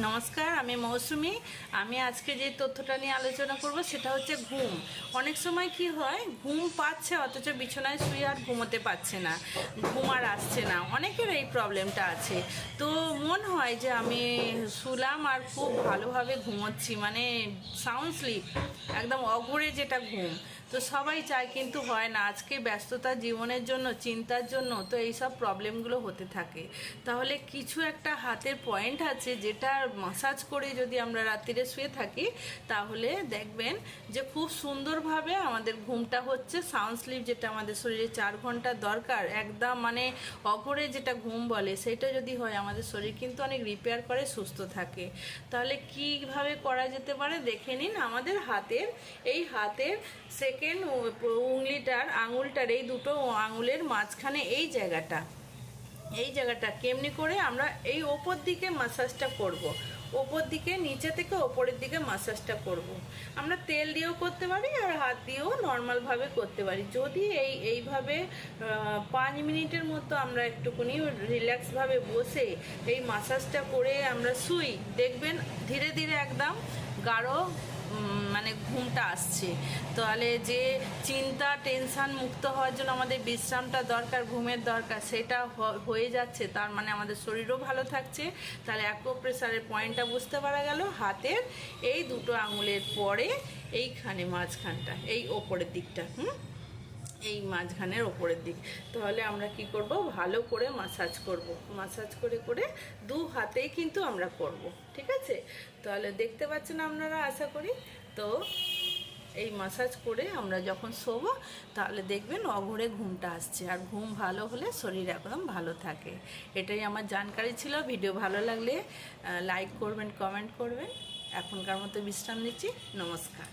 নমস্কার, আমি মৌসুমি। আমি আজকে যে তথ্যটা নিয়ে আলোচনা করব সেটা হচ্ছে ঘুম। অনেক সময় কি হয়, ঘুম পাচ্ছে অথচ বিছানায় শুয়ে আর ঘুমোতে পারছে না, ঘুম আর আসছে না। অনেকের এই প্রবলেমটা আছে। তো মন হয় যে আমি শুলাম আর খুব ভালোভাবে ঘুমোচ্ছি, মানে সাউন্ড স্লিপ, একদম অঘোরে যেটা ঘুম। তো সবাই চায়, কিন্তু হয় না। আজকে ব্যস্ততার জীবনের জন্য, চিন্তার জন্য তো এইসব প্রবলেমগুলো হতে থাকে। তাহলে কিছু একটা হাতের পয়েন্ট আছে যেটা মাসাজ করে যদি আমরা রাত্রিরে শুয়ে থাকি, তাহলে দেখবেন যে খুব সুন্দরভাবে আমাদের ঘুমটা হচ্ছে। সাউন্ড স্লিপ যেটা আমাদের শরীরে 4 ঘন্টা দরকার, একদম মানে অঘোরে যেটা ঘুম বলে, সেটা যদি হয় আমাদের শরীর কিন্তু অনেক রিপেয়ার করে, সুস্থ থাকে। তাহলে কিভাবে করা যেতে পারে দেখে নিন। আমাদের হাতের সেকেন্ড আঙুলটার এই দুটো আঙুলের মাঝখানে এই জায়গাটা কেমনি করে আমরা এই ওপর দিকে মাসাজটা করব। ওপর দিকে, নিচে থেকে ওপরের দিকে মাসাজটা করব। আমরা তেল দিয়েও করতে পারি আর হাত দিয়েও নর্মালভাবে করতে পারি। যদি এইভাবে 5 মিনিটের মতো আমরা একটুখানি রিল্যাক্সভাবে বসে এই মাসাজটা করে আমরা শুই, দেখবেন ধীরে ধীরে একদম গাঢ় মানে ঘুমটা আসছে। তাহলে যে চিন্তা, টেনশান মুক্ত হওয়ার জন্য আমাদের বিশ্রামটা দরকার, ঘুমের দরকার, সেটা হয়ে যাচ্ছে। তার মানে আমাদের শরীরও ভালো থাকছে। তাহলে অ্যাকুপ্রেশারের পয়েন্টটা বুঝতে পারা গেল। হাতের এই দুটো আঙুলের পরে এইখানে মাঝখানটা, এই ওপরের দিকটা, এই মাঝখানের ওপরের দিক। তাহলে আমরা কি করব, ভালো করে মাসাজ করে করে দু হাতেই কিন্তু আমরা করব। ঠিক আছে? তাহলে দেখতে পাচ্ছেন আপনারা, আশা করি। তো এই মাসাজ করে আমরা যখন শোবো, তাহলে দেখবেন অঘোরে ঘুমটা আসছে। আর ঘুম ভালো হলে শরীর একদম ভালো থাকে। এটাই আমার জানকারি ছিল। ভিডিও ভালো লাগলে লাইক করবেন, কমেন্ট করবেন। এখনকার মতো বিশ্রাম নিচ্ছি। নমস্কার।